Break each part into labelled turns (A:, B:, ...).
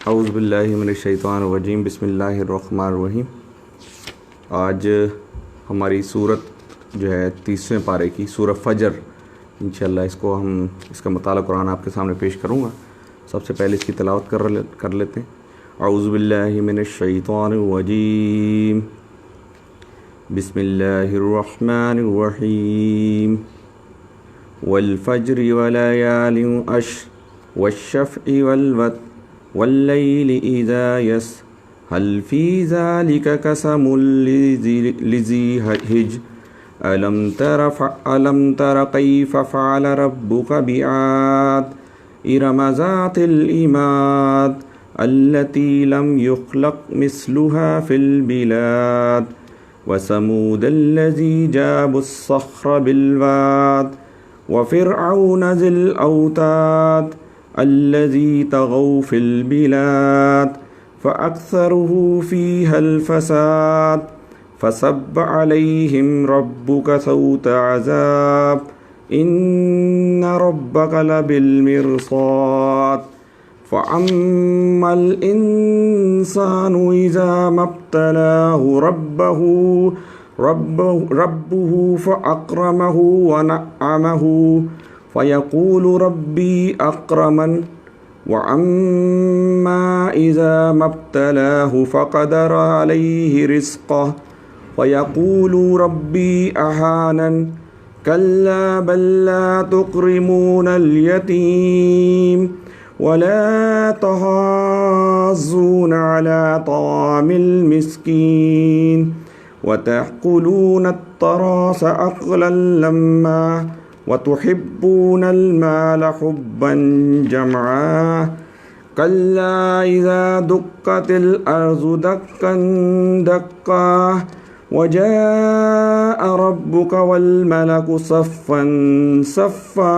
A: औज़ु बिल्लाहि मिनश्शैतानिर रजीम बिस्मिल्लाहिर रहमानिर रहीम। आज हमारी सूरत जो है 30वें पारे की सूरह फजर, इंशाअल्लाह इसका मुताला कुरान आपके सामने पेश करूँगा। सबसे पहले इसकी तिलावत कर लेते हैं। औज़ु बिल्लाहि मिनश्शैतानिर रजीम बिस्मिल्लाहिर रहमानिर रहीम। वल फज्रि व लयालिन अश्र वश्शफ़इ वल वत्र वल्लैलि इज़ा यस्र हल फ़ी ज़ालिका क़समुल लिज़ी हिज्र अलम तर कैफ़ फ़अल रब्बुका बिआद इरम ज़ातिल इमाद अल्लती लम युख़लक़ मिस्लुहा फ़िल बिलाद व समूदल्लज़ी जाबुस्सख़्र बिलवाद व फ़िरऔन ज़िल औताद अल्लज़ी तग़ौ फ़िल बिलाद फ़अक्सरुहु फ़ीहल फ़साद फ़सब्ब अलैहिम रब्बुका सौत अज़ाब इन्न रब्बका लबिल मिरसाद फ़अम्मल इंसानु इज़ा मब्तलाहु रब्बुहु फ़अक्रमहु व नअमहु फ़यक़ूलु रब्बी अक्रमन व अम्मा इज़ा मब्तलाहु फ़क़दर अलैहि रिज़्क़हु फ़यक़ूलु रब्बी अहानन कल्ला बल ला तुक्रिमूनल यतीम वला तहाज़्ज़ूना अला तामिल मिस्कीन व तअकुलून अत्तरास अक़लन लम्मा व तुहिब्बूनल माल हुब्बन जमआ कल्ला इज़ा दुक्कतिल अर्ज़ु दक्कन दक्का व जाअ रब्बुका वल मलकु सफ़्फ़न सफ़्फ़ा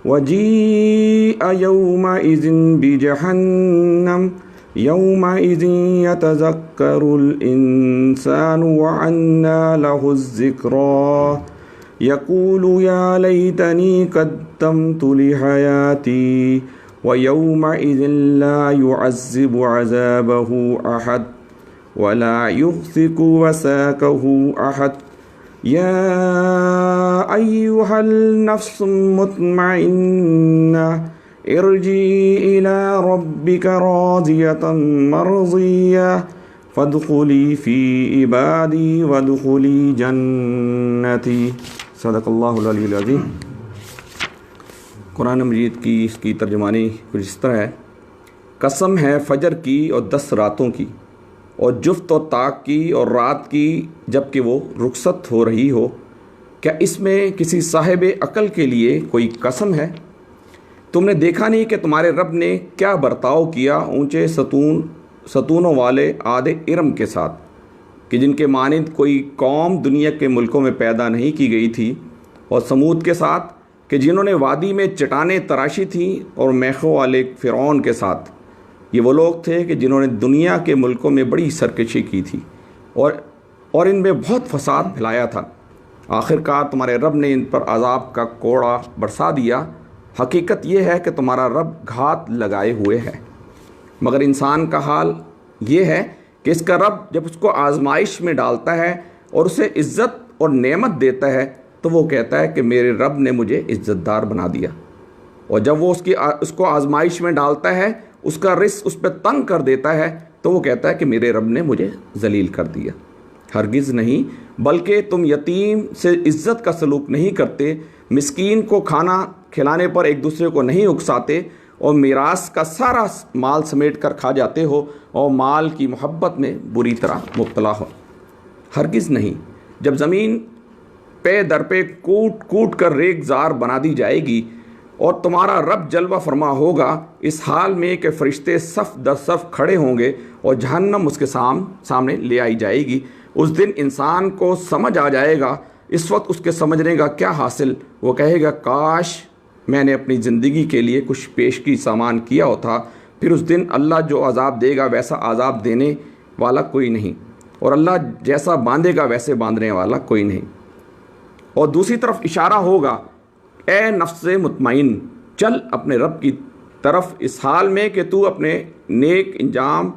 A: व जीअ यौमइज़िन बिजहन्नम यौमइज़िन यतज़क्करुल इंसानु व अन्ना लहुज़्ज़िक्रा यक़ूलु या लैतनी क़द्दमतु लिहयाती व यौमइज़िन ला युअज़्ज़िबु अज़ाबहु अहद व ला युवसिकु वसाक़हु अहद या अय्युहल नफ्सुल मुत्मइन्ना इरजी इला रब्बिका राज़ियतन मर्ज़िय्या फ़दख़ुली फ़ी इबादी वदख़ुली जन्नती। सदक़ल्लाहुल अलीयुल अज़ीम। कुरान मजीद की इसकी तर्जुमानी कुछ इस तरह है। कसम है फ़जर की और 10 रातों की और जुफ्त और ताक की और रात की जबकि वो रुखसत हो रही हो, क्या इसमें किसी साहिब अक़ल के लिए कोई कसम है? तुमने देखा नहीं कि तुम्हारे रब ने क्या बर्ताव किया ऊँचे सतूनों वाले आदे इरम के साथ कि जिनके मानिंद कोई कौम दुनिया के मुल्कों में पैदा नहीं की गई थी, और समूद के साथ कि जिन्होंने वादी में चट्टानें तराशी थीं, और मैखों वाले फ़िरौन के साथ ये वो लोग थे कि जिन्होंने दुनिया के मुल्कों में बड़ी सरकशी की थी और इनमें बहुत फसाद फैलाया था। आखिरकार तुम्हारे रब ने इन पर अज़ाब का कोड़ा बरसा दिया। हकीकत यह है कि तुम्हारा रब घात लगाए हुए है। मगर इंसान का हाल ये है कि इसका रब जब उसको आजमाइश में डालता है और उसे इज़्ज़त और नेमत देता है तो वो कहता है कि मेरे रब ने मुझे इज़्ज़तदार बना दिया, और जब वो उसको आजमाइश में डालता है, उसका रिस्क उस पर तंग कर देता है, तो वो कहता है कि मेरे रब ने मुझे जलील कर दिया। हरगिज़ नहीं, बल्कि तुम यतीम से इज़्ज़त का सलूक नहीं करते, मिस्कीन को खाना खिलाने पर एक दूसरे को नहीं उकसाते, और मीरास का सारा माल समेट कर खा जाते हो, और माल की मोहब्बत में बुरी तरह मुब्तला हो। हरगिज़ नहीं, जब ज़मीन पे दर पे कूट कूट कर रेगज़ार बना दी जाएगी और तुम्हारा रब जलवा फरमा होगा, इस हाल में कि फ़रिश्ते सफ़ दर सफ़ खड़े होंगे और जहन्नम उसके सामने ले आई जाएगी, उस दिन इंसान को समझ आ जाएगा। इस वक्त उसके समझने का क्या हासिल? वो कहेगा काश मैंने अपनी ज़िंदगी के लिए कुछ पेशगी सामान किया होता। फिर उस दिन अल्लाह जो अज़ाब देगा वैसा अज़ाब देने वाला कोई नहीं, और अल्लाह जैसा बांधेगा वैसे बांधने वाला कोई नहीं। और दूसरी तरफ इशारा होगा, ए नफ्स मुतमईन, चल अपने रब की तरफ इस हाल में कि तू अपने नेक इंजाम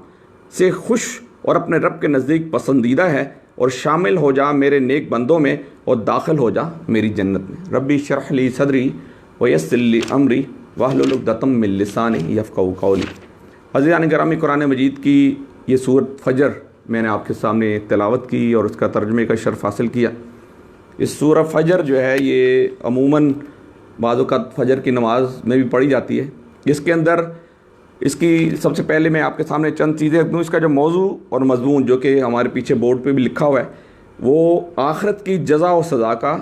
A: से खुश और अपने रब के नज़दीक पसंदीदा है, और शामिल हो जा मेरे नेक बंदों में और दाखिल हो जा मेरी जन्नत में। रब्बी शरह ली सदरी व यस्सिर ली अमरी वहलुल उक़दतम मिन लिसानी यफ़क़हू क़ौली। अज़ीज़ान गिरामी, कुरान मजीद की ये सूरत फ़जर मैंने आपके सामने तिलावत की और उसका तर्जुमे का शर्फ़ हासिल किया। इस सूरह फ़जर जो है ये अमूमन बाज़ औक़ात फ़जर की नमाज में भी पढ़ी जाती है। इसके अंदर इसकी सबसे पहले मैं आपके सामने चंद चीज़ें रख दूँ। इसका जो मौजू और मज़मून जो कि हमारे पीछे बोर्ड पे भी लिखा हुआ है, वो आखिरत की जज़ा और सज़ा का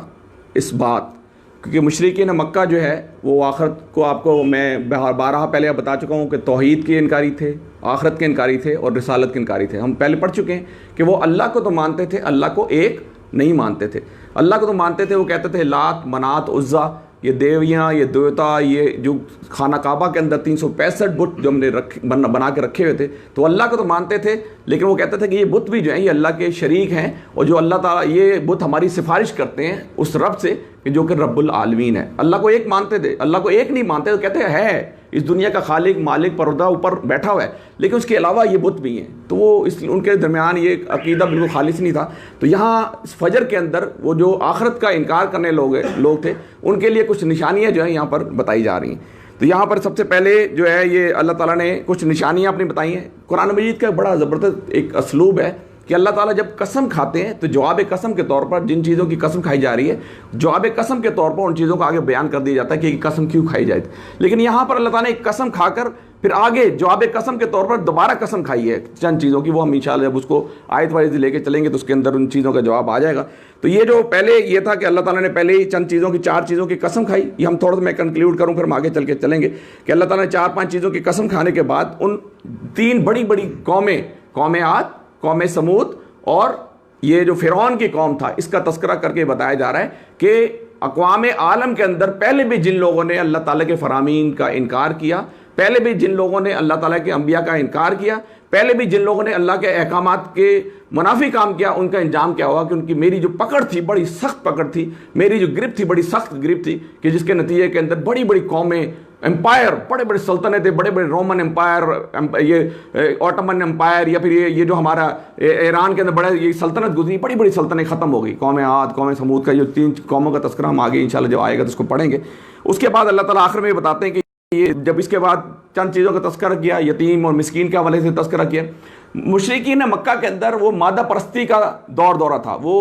A: इस बात, क्योंकि मुशरिकीन मक्का जो है वो आखिरत को, आपको मैं बारहा पहले बता चुका हूँ कि तौहीद के इनकारी थे, आखिरत के इनकारी थे और रिसालत के इनकारी थे। हम पहले पढ़ चुके हैं कि वो अल्लाह को तो मानते थे, अल्लाह को एक नहीं मानते थे। अल्लाह को तो मानते थे, वो कहते थे लात, मनात, उज़्ज़ा, ये देवियाँ, ये देवता, ये जो खाना काबा के अंदर 365 बुत जो हमने बना के रखे हुए थे, तो अल्लाह को तो मानते थे, लेकिन वो कहते थे कि ये बुत भी जो हैं ये अल्लाह के शरीक हैं, और जो अल्लाह ताला ये बुत हमारी सिफारिश करते हैं उस रब से कि जो कि रब्बुल आलमीन है। अल्लाह को एक मानते थे, अल्लाह को एक नहीं मानते, तो कहते हैं इस दुनिया का खालिक, मालिक, परदा ऊपर बैठा हुआ है, लेकिन उसके अलावा ये बुत भी हैं। तो वो इस उनके दरमियान ये अकीदा बिल्कुल खालिस नहीं था। तो यहाँ फजर के अंदर वो जो आखिरत का इनकार करने लोग थे, उनके लिए कुछ निशानियाँ जो है यहाँ पर बताई जा रही हैं। तो यहाँ पर सबसे पहले जो है ये अल्लाह ताला ने कुछ निशानियाँ अपनी बताई हैं। कुरान मजीद का बड़ा ज़बरदस्त एक असलूब है कि अल्लाह ताला जब कसम खाते हैं तो जवाब कसम के तौर पर जिन चीज़ों की कसम खाई जा रही है, जवाब कसम के तौर पर उन चीज़ों को आगे बयान कर दिया जाता है कि कसम क्यों खाई जाए। लेकिन यहाँ पर अल्लाह ताला ने एक कसम खाकर फिर आगे जवाब कसम के तौर पर दोबारा कसम खाई है चंद चीज़ों की। वो हम इंशाअल्लाह जब उसको आयत वाइज लेके चलेंगे तो उसके अंदर उन चीज़ों का जवाब आ जाएगा। तो ये जो पहले ये था कि अल्लाह ताला ने पहले ही चंद चीज़ों की, 4 चीज़ों की कसम खाई। ये हम थोड़ा सा मैं कंक्लूड करूँ, फिर हम आगे चल के चलेंगे कि अल्लाह ताला ने 4-5 चीज़ों की कसम खाने के बाद उन 3 बड़ी बड़ी कौमें, कौम आद, कौम समूद और ये जो फ़िरौन की कौम था, इसका तस्करा करके बताया जा रहा है कि अक़वाम आलम के अंदर पहले भी जिन लोगों ने अल्लाह ताला के फ़रामीन का इनकार किया, पहले भी जिन लोगों ने अल्लाह ताला के अंबिया का इनकार किया, पहले भी जिन लोगों ने अल्लाह के अहकामात के मुनाफी काम किया, उनका अंजाम क्या हुआ कि उनकी मेरी जो पकड़ थी बड़ी सख्त पकड़ थी, मेरी जो गिरफ्त थी बड़ी सख्त गिरफ्त थी, कि जिसके नतीजे के अंदर बड़ी बड़ी कौमें, एम्पायर, बड़े बड़े सल्तनतें, बड़े बड़े रोमन एम्पायर, ये ऑटोमन एम्पायर, या फिर ये जो हमारा ईरान के अंदर बड़े ये सल्तनत गुजरी, बड़ी बड़ी सल्तनतें ख़त्म हो गई। कौम आद, कौम समूद का जो 3 कौमों का तस्करा हम आगे इंशाल्लाह जब आएगा तो उसको पढ़ेंगे। उसके बाद अल्लाह ताला आखिर में बताते हैं कि ये जब इसके बाद चंद चीज़ों का तस्करा किया, यतीम और मिस्कीन के हवाले से तस्करा किया। मुशरिकीन मक्का के अंदर वो मादा परस्ती का दौरा था। वो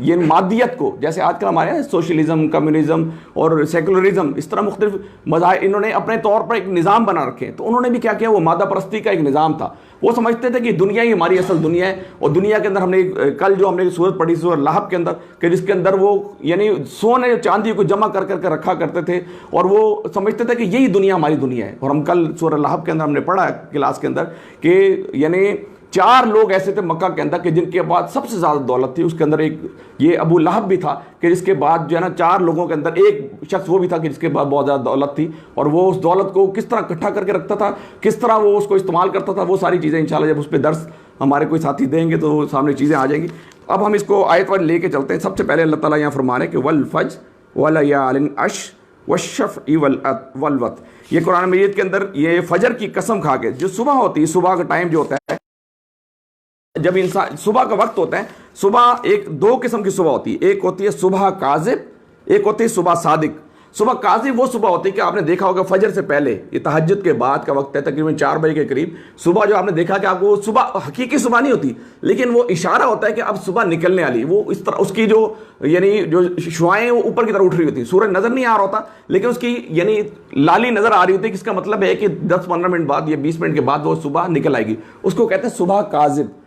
A: ये मादियत को, जैसे आजकल हमारे यहाँ सोशलिज्म, कम्युनिज्म और सेकुलरिज्म, इस तरह मुख्तलिफ मज़ाहिब इन्होंने अपने तौर पर एक निज़ाम बना रखे हैं। तो उन्होंने भी क्या किया, वो मादा परस्ती का एक निज़ाम था। वो समझते थे कि दुनिया ही हमारी असल दुनिया है, और दुनिया के अंदर हमने कल जो हमने सूरत पढ़ी सूरह लहब के अंदर, कि जिसके अंदर वो यानी सोने चांदी को जमा कर करके रखा करते थे, और वो समझते थे कि यही दुनिया हमारी दुनिया है। और हम कल सूरह लहब के अंदर हमने पढ़ा क्लास के अंदर कि यानी 4 लोग ऐसे थे मक्का के अंदर कि जिनके बाद सबसे ज़्यादा दौलत थी। उसके अंदर एक ये अबू लहब भी था कि जिसके बाद जो है ना 4 लोगों के अंदर एक शख्स वो भी था कि जिसके बाद बहुत ज़्यादा दौलत थी, और वो उस दौलत को किस तरह इकट्ठा करके रखता था, किस तरह वो उसको इस्तेमाल करता था, वो सारी चीज़ें इंशाल्लाह जब उस पर दर्स हमारे कोई साथी देंगे तो सामने चीज़ें आ जाएंगी। अब हम इसको आयत वार लेके चलते हैं। सबसे पहले अल्लाह ताला यहाँ फरमा रहे कि वल फज वलयालिन अश वशफ़ वल वत। ये कुरान मजीद के अंदर ये फजर की कसम खा के, जो सुबह होती है, सुबह का टाइम जो होता है, जब इंसान सुबह का वक्त होता है, सुबह एक 2 किस्म की सुबह होती है। एक होती है सुबह काजिब, एक होती है सुबह सादिक। सुबह काजिब वो सुबह होती है कि आपने देखा होगा फजर से पहले, ये तहज्जुद के बाद का वक्त है, तकरीबन 4 बजे के करीब सुबह जो आपने देखा कि आपको वो सुबह हकीकी सुबह नहीं होती, लेकिन वो इशारा होता है कि अब सुबह निकलने वाली। वो इस तरह उसकी जो यानी जो शुआएं वो ऊपर की तरफ उठ रही होती, सूरज नजर नहीं आ रहा होता, लेकिन उसकी यानी लाली नजर आ रही होती है। इसका मतलब है कि 10-15 मिनट बाद या 20 मिनट के बाद वो सुबह निकल आएगी। उसको कहते हैं सुबह काजिब।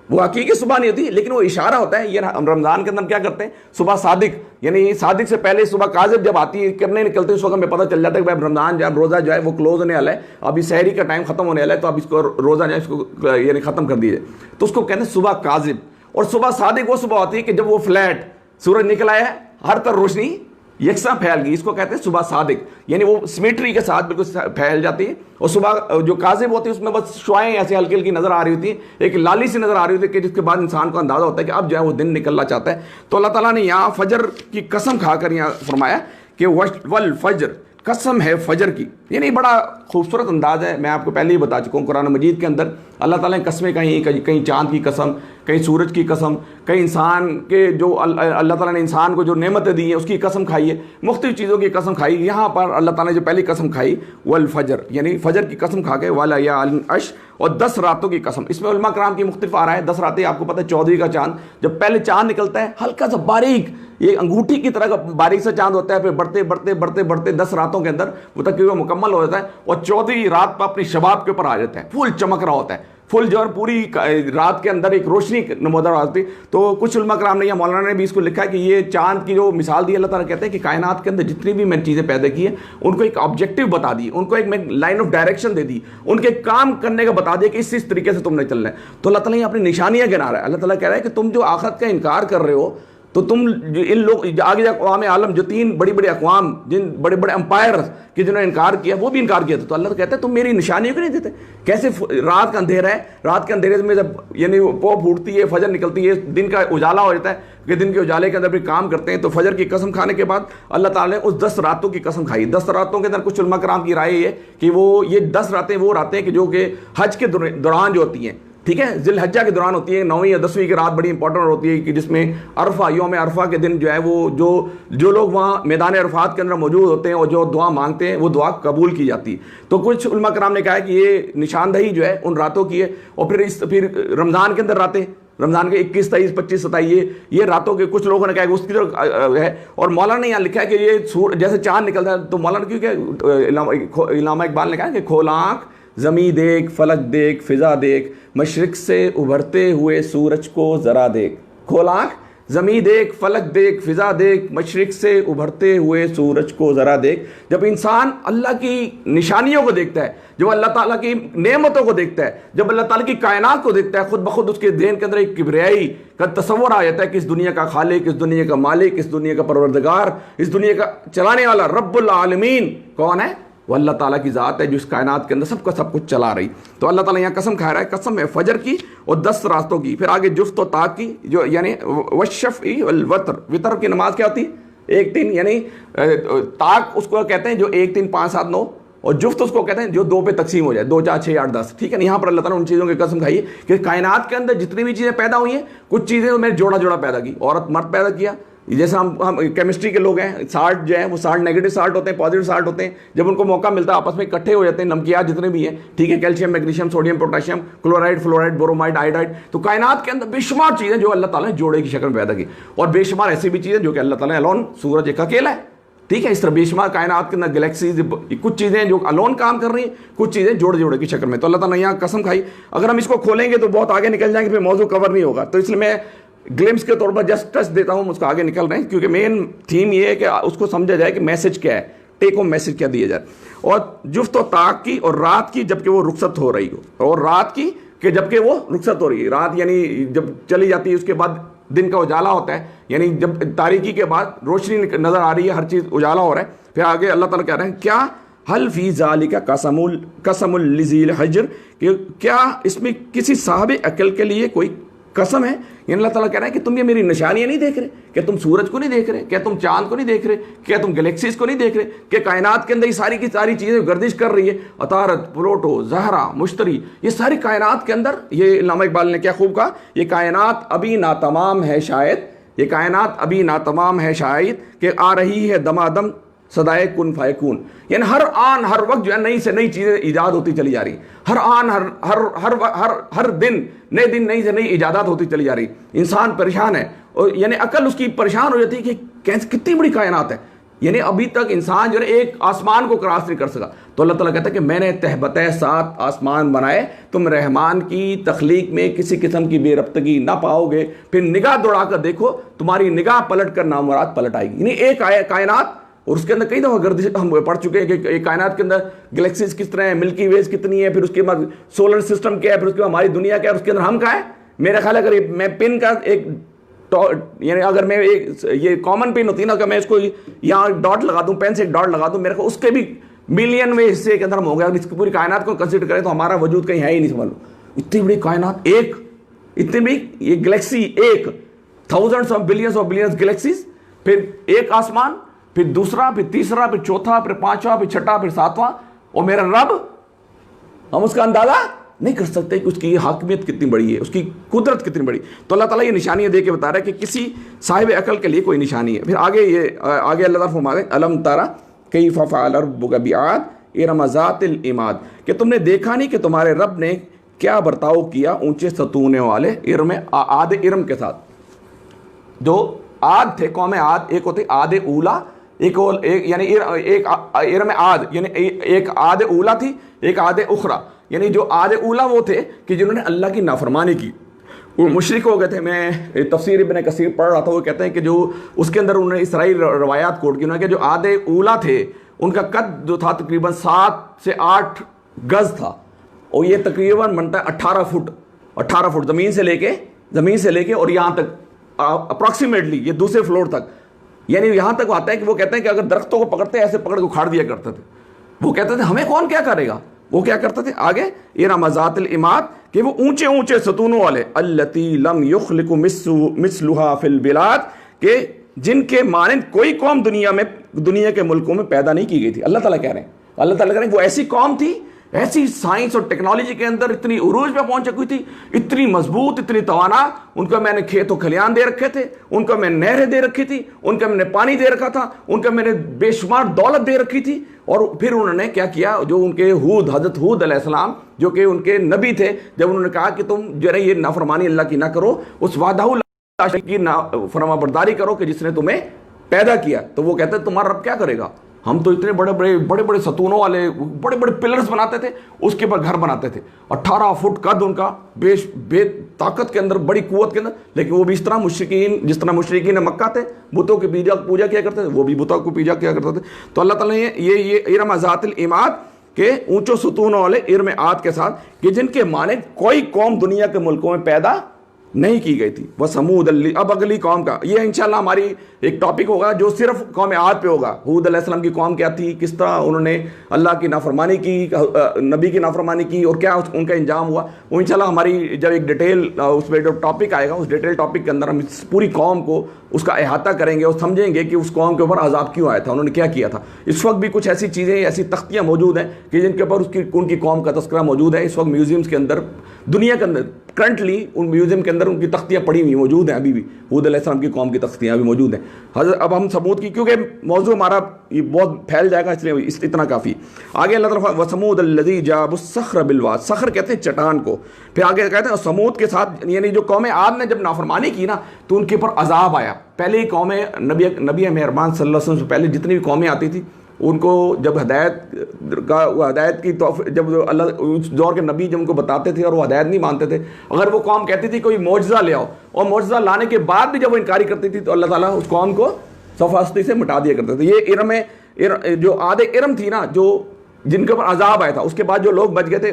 A: वो हकीकी सुबह नहीं होती, लेकिन वो इशारा होता है। ये रमजान के अंदर क्या करते हैं, सुबह सादिक, यानी सादिक से पहले सुबह काजिब जब आती है, करने निकलते हैं, उस वक्त हमें पता चल जाता है कि भाई रमजान जब रोज़ा जो है वो क्लोज होने वाला है, अभी सहरी का टाइम खत्म होने वाला है, तो अब इसको रोज़ा जो है इसको यानी खत्म कर दीजिए। तो उसको कहते हैं सुबह काजिब। और सुबह सादिक वो सुबह होती है कि जब वो फ्लैट सूरज निकल आया है, हर तरफ रोशनी यकसा फैल गई, इसको कहते हैं सुबह सादिक, यानी वो सिमेट्री के साथ बिल्कुल फैल जाती है। और सुबह जो काजिब होती है उसमें बस शुआएं ऐसे हल्की हल्की नजर आ रही होती है, एक लाली सी नजर आ रही होती है कि जिसके बाद इंसान को अंदाजा होता है कि अब जो है वो दिन निकलना चाहता है। तो अल्लाह ताला ने यहाँ फजर की कसम खाकर यहाँ फरमाया कि वल फजर, कसम है फजर की, यानी बड़ा खूबसूरत अंदाज है। मैं आपको पहले ही बता चुका हूँ, कुरान मजीद के अंदर अल्लाह ताला ने कस्में कहीं चांद की कसम, कहीं सूरज की कसम, कहीं इंसान के जो अल्लाह ताला ने इंसान को जो नेमतें दी हैं उसकी कसम खाई है, मुख्तलिफ चीज़ों की कसम खाई। यहाँ पर अल्लाह ताला ने जो पहली कसम खाई वल फजर, यानी फजर की कसम खा के वाला या अश, और 10 रातों की कसम। इसमें उलमा कराम की मुख्तलिफ आ रहा है। 10 रातें आपको पता है, 14वीं का चांद जब पहले चांद निकलता है हल्का सा बारीक, ये अंगूठी की तरह का बारीक सा चांद होता है, फिर बढ़ते बढ़ते बढ़ते बढ़ते 10 रातों के अंदर वो तकरीबन मुकम्मल हो जाता है, और 14वीं रात पर अपनी शबाब के ऊपर आ जाता है, फुल चमक रहा होता है, फुल जो है पूरी रात के अंदर एक रोशनी नमोदर आती। तो कुछ उलमा कराम ने या मौलाना ने भी इसको लिखा है कि ये चांद की जो मिसाल दी, अल्लाह ताला कहते हैं कि कायनात के अंदर जितनी भी मैंने चीज़ें पैदा की है उनको एक ऑब्जेक्टिव बता दी, उनको एक लाइन ऑफ डायरेक्शन दे दी, उनके काम करने का बता दिया कि इस तरीके से तुमने चलना है। तो अल्लाह ताला अपनी निशानियां गिना रहा है। अल्लाह ताला कह रहा है कि तुम जो आखिरत का इनकार कर रहे हो, तो तुम इन लोग आगे अक़वाम आलम जो 3 बड़ी बड़ी अक़वाम, जिन बड़े बड़े एम्पायर के जिन्होंने इनकार किया, वो भी इनकार किया था। तो अल्लाह कहता है तुम मेरी निशानियों को नहीं देते। कैसे रात का अंधेरा है, रात के अंधेरे में जब यानी पौ फूटती है, फजर निकलती है, दिन का उजाला हो जाता है, कि दिन के उजाले के अंदर भी काम करते हैं। तो फजर की कसम खाने के बाद अल्लाह ताला ने उस 10 रातों की कसम खाई। 10 रातों के अंदर कुछ उलमा कराम की राय है कि ये 10 रातें वो रातें कि जो कि हज के दौरान जो होती हैं, ठीक है, जिलहज्जा के दौरान होती है, 9वीं या 10वीं की रात बड़ी इंपॉर्टेंट होती है, कि जिसमें अरफा, योम अरफा के दिन जो है वो जो लोग वहाँ मैदान अरफात के अंदर मौजूद होते हैं और जो दुआ मांगते हैं वो दुआ कबूल की जाती है। तो कुछ उलमा कराम ने कहा है कि ये निशानदही जो है उन रातों की है। और फिर रमज़ान के अंदर रातें, रमज़ान के 21, 23, 25, 27 ये रातों के कुछ लोगों ने कहा कि उसकी तरफ है। और मौलाना ने यहाँ लिखा है कि ये जैसे चांद निकलता है, तो मौलाना क्योंकि इलामा इकबाल ने कहा कि खोल आँख ज़मी देख, फलक देख, फिज़ा देख, मशरिक़ से उभरते हुए सूरज को ज़रा देख। खोल आँख, ज़मी देख, फलक देख, फिज़ा देख, मशरिक़ से उभरते हुए सूरज को ज़रा देख। जब इंसान अल्लाह की निशानियों को देखता है, जब अल्लाह ताला की नेमतों को देखता है, जब अल्लाह ताला की कायनात को देखता है, खुद ब खुद उसके ज़हन के अंदर एक किबरियाई का तस्वर आ जाता है कि इस दुनिया का खालिक, इस दुनिया का मालिक, इस दुनिया का परवरदिगार, इस दुनिया का चलाने वाला रब्बुल आलमीन कौन है? वो अल्लाह ताला की ज़ात है जो इस कायनात के अंदर सबका सब कुछ चला रही। तो अल्लाह ताला यहाँ कसम खा रहा है, कसम है फजर की और 10 रातों की। फिर आगे जुफ्त व ताक की, जो यानी वशफ़ी वल वतर, वितर की नमाज क्या होती है? 1 3, यानी ताक उसको कहते हैं जो 1 3 5 7 9, और जुफ्त उसको कहते हैं जो 2 पे तकसीम हो जाए, 2 4 6 8 10, ठीक है। यहाँ पर अल्लाह ताला उन चीज़ों की कसम खाई कि कायनात के अंदर जितनी भी चीज़ें पैदा हुई हैं, कुछ चीज़ें मैंने जोड़ा जोड़ा पैदा की, औरत मर्द पैदा किया। जैसे हम केमिस्ट्री के लोग हैं, साल्ट जो है वो साल्ट नेगेटिव साल्ट होते हैं, पॉजिटिव साल्ट होते हैं। जब उनको मौका मिलता है आपस में इकट्ठे हो जाते हैं नमकियात जितने भी हैं, ठीक है, calcium, magnesium, sodium, potassium, chloride, fluoride, bromide, iodide. तो कायनात के अंदर बेशुमार चीज़ें जो अल्लाह ताला ने जोड़े की शक्ल में पैदा की, और बेशुमार ऐसी भी चीज़ें जो कि अल्लाह ताला ने अलोन, सूरज एक अकेला है, ठीक है। इस तरह बेशुमार कायनात के अंदर गैलेक्सीज, कुछ चीज़ें जो अलोन काम कर रही हैं, कुछ चीज़ें जोड़े जोड़े की शक्ल में। तो अल्लाह ताला ने यहाँ कसम खाई। अगर हम इसको खोलेंगे तो बहुत आगे निकल जाएंगे, फिर मौजू कवर नहीं होगा। तो इसलिए मैं ग्लिम्स के तौर पर जस्ट टच देता हूँ, उसको आगे निकल रहे हैं, क्योंकि मेन थीम ये है कि उसको समझा जाए कि मैसेज क्या है, टेक होम मैसेज क्या दिया जाए। और जुफ्त और ताक की, और रात की जबकि वो रुखसत हो रही हो, और रात की कि जबकि वो रुखसत हो रही है। रात यानी जब चली जाती है उसके बाद दिन का उजाला होता है, यानी जब तारीकी के बाद रोशनी नज़र आ रही है, हर चीज़ उजाला हो रहा है। फिर आगे अल्लाह ताला कह रहे हैं क्या हल फी ज़ालिका कसमुल लिज़ील हज्र, कि क्या इसमें किसी साहब अकल के लिए कोई कसम है। यानी अल्लाह ताला कह रहा है कि तुम ये मेरी निशानियां नहीं देख रहे, क्या तुम सूरज को नहीं देख रहे, क्या तुम चांद को नहीं देख रहे, क्या तुम गैलेक्सीज को नहीं देख रहे, क्या कायनात के अंदर ये सारी की सारी चीज़ें गर्दिश कर रही है, अतारत, प्लूटो, ज़हरा, मुश्तरी, ये सारी कायनात के अंदर, ये इल्लामा इकबाल ने क्या खूब कहा, ये कायनात अभी नातमाम है शायद, ये कायनात अभी नातमाम है शायद, कि आ रही है दमादम सदाए कुन फायकून। यानी हर आन हर वक्त जो है नई से नई चीज़ें ईजाद होती चली जा रही, हर आन हर हर हर हर हर दिन नई से नई ईजादात होती चली जा रही। इंसान परेशान है, और यानी अकल उसकी परेशान हो जाती है कि कैसे, कितनी बड़ी कायनात है। यानी अभी तक इंसान जो है एक आसमान को क्रॉस नहीं कर सका। तो अल्लाह ताला कहता है कि मैंने तहबतः 7 आसमान बनाए, तुम रहमान की तख्लीक में किसी किस्म की बेरब्तगी ना पाओगे। फिर निगाह दौड़ा कर देखो, तुम्हारी निगाह पलट कर नामुराद पलट आएगी। यानी एक कायनात, और उसके अंदर कई दफ़ा गर्दिश हम पढ़ चुके हैं कि कायनात के अंदर गैलेक्सीज किस तरह है, मिल्की वेज कितनी है, फिर उसके बाद सोलर सिस्टम क्या है, फिर उसके बाद हमारी दुनिया क्या है, उसके अंदर हम कहाँ है। मेरा ख्याल है अगर मैं पिन का एक यानी अगर मैं एक ये कॉमन पिन होती है ना, अगर मैं इसको यहाँ डॉट लगा दूँ, पेन से एक डॉट लगा दूँ, मेरे को उसके भी मिलियन में हिस्से के अंदर हम हो गया। इसकी पूरी कायनात को कंसिडर करें तो हमारा वजूद कहीं है ही नहीं, समझ लो। इतनी बड़ी कायनात, एक इतनी बड़ी ये गैलेक्सी, एक थाउजेंड्स ऑफ बिलियंस गैलेक्सीज, फिर एक आसमान, फिर दूसरा, फिर तीसरा, फिर चौथा, फिर पांचवा, फिर छठा, फिर सातवां, और मेरा रब, हम उसका अंदाजा नहीं कर सकते कि उसकी हाकमियत कितनी बड़ी है, उसकी कुदरत कितनी बड़ी। तो अल्लाह ताला ये निशानियां दे के बता रहा है कि किसी साहिब अकल के लिए कोई निशानी है। फिर आगे अल्लाह ताला फरमाते हैं, अलम तारा कैफ़ फ़अल रब्बुका बिआद इरम ज़ातिल इमाद, कि तुमने देखा नहीं कि तुम्हारे रब ने क्या बर्ताव किया ऊंचे सतूने वाले आद इरम के साथ। जो आद थे, कौम आद, एक होती आद ऊला, एक यानी एक इरम आद, यानी एक आद ऊला थी, एक आद उखरा। यानी जो आद ऊला वो थे कि जिन्होंने अल्लाह की नाफरमानी की, वो मुशरिक हो गए थे। मैं तफसीर इब्न कसीर पढ़ रहा था, वो कहते हैं कि जो उसके अंदर उन्होंने इसराइल रवायात कोट की, उन्होंने जो आद ऊला थे उनका कद जो था तकरीबन 7 से 8 गज था, और ये तकरीबन बनता है 18 फुट, 18 फुट ज़मीन से लेके और यहाँ तक अप्रॉक्सीमेटली ये दूसरे फ्लोर तक। यानी यहाँ तक आता है कि वो कहते हैं कि अगर दरख्तों को पकड़ते ऐसे पकड़ के उखाड़ दिया करते थे। वो कहते थे हमें कौन क्या करेगा। वो क्या करते थे आगे, इरम ज़ातिल इमाद, कि वो ऊंचे ऊंचे सतूनों वाले, अल्लती लम युखलिकु मिस्लुहा फिल बिलाद, के जिनके मानंद कोई कौम दुनिया के मुल्कों में पैदा नहीं की गई थी। अल्लाह ताला कह रहे हैं, अल्लाह ताला कह रहे हैं वो ऐसी कौम थी, ऐसी साइंस और टेक्नोलॉजी के अंदर इतनी उरूज पे पहुंच चुकी थी, इतनी मजबूत, इतनी तवाना। उनको मैंने खेत और खलियान दे रखे थे, उनको मैंने नहरें दे रखी थी, उनको मैंने पानी दे रखा था, उनको मैंने बेशुमार दौलत दे रखी थी। और फिर उन्होंने क्या किया, जो उनके हज़रत हूद अलैहिस्सलाम जो कि उनके नबी थे, जब उन्होंने कहा कि तुम जरा ये नाफरमानी अल्लाह की ना करो, उस वादाहुल की फरमाबरदारी करो कि जिसने तुम्हें पैदा किया, तो वो कहते तुम्हारा रब क्या करेगा। हम तो इतने बड़े बड़े सतूनों वाले बड़े बड़े पिलर्स बनाते थे, उसके ऊपर घर बनाते थे, 18 फुट कद उनका, बे ताकत के अंदर, बड़ी कुवत के अंदर। लेकिन वो भी इस तरह जिस तरह मुशरिकीन मक्का थे, बुतों की पूजा किया करते थे, वो भी बुतों को पूजा किया करते थे। तो अल्लाह ताला ने ये इरम ज़ातिल इमाद के ऊंचो सतूनों वाले इरम आद के साथ, कि जिनके माने कोई कौम दुनिया के मुल्कों में पैदा नहीं की गई थी। वह समूद। अब अगली कौम का ये इंशाल्लाह हमारी एक टॉपिक होगा जो सिर्फ कौम आद पे होगा। हूद अलैहिस्सलाम की कौम क्या थी, किस तरह उन्होंने अल्लाह की नाफरमानी की, नबी की नाफरमानी की, और क्या उनका इंजाम हुआ। वो इंशाल्लाह हमारी जब एक डिटेल उसमें जो टॉपिक आएगा, उस डिटेल टॉपिक के अंदर हम इस पूरी कौम को उसका अहाता करेंगे और समझेंगे कि उस कौम के ऊपर अजाब क्यों आया था, उन्होंने क्या किया था। इस वक्त भी कुछ ऐसी चीज़ें, ऐसी तख्तियाँ मौजूद हैं कि जिनके ऊपर उनकी कौम का तस्करा मौजूद है। इस वक्त म्यूजियम्स के अंदर, दुनिया के अंदर करंटली उन म्यूजियम के अंदर उनकी तख्तियाँ पड़ी हुई मौजूद हैं, अभी भी हूद अलैहिस्सलाम की कौम की तख्तियाँ अभी मौजूद हैं। अब हम समूद की, क्योंकि मौजूद हमारा ये बहुत फैल जाएगा, इसलिए इतना काफ़ी। आगे अल्लाह ताला व समूद अल्लज़ी जाबुस्सख्र बिलवाद, सख्र कहते हैं चट्टान को। फिर आगे कहते हैं समूद के साथ, यानी जो कौम आद ने जब नाफरमानी की ना, तो उनके ऊपर अजाब आया। पहले ही कौम नबी मेहरबान सल्लल्लाहु अलैहि वसल्लम से पहले जितनी भी कौमें आती थी, उनको जब हदायत की जब अल्लाह उस दौर के नबी जब उनको बताते थे और वो हदायत नहीं मानते थे, अगर वो कौम कहती थी कोई मौजज़ा ले आओ, और मौजज़ा लाने के बाद भी जब वो इनकारी करती थी, तो अल्लाह ताला उस कौम को सफास्ती से मिटा दिया करते थे। ये जो आदे इरम थी ना, जो जिनके ऊपर अजाब आया था, उसके बाद जो लोग बच गए थे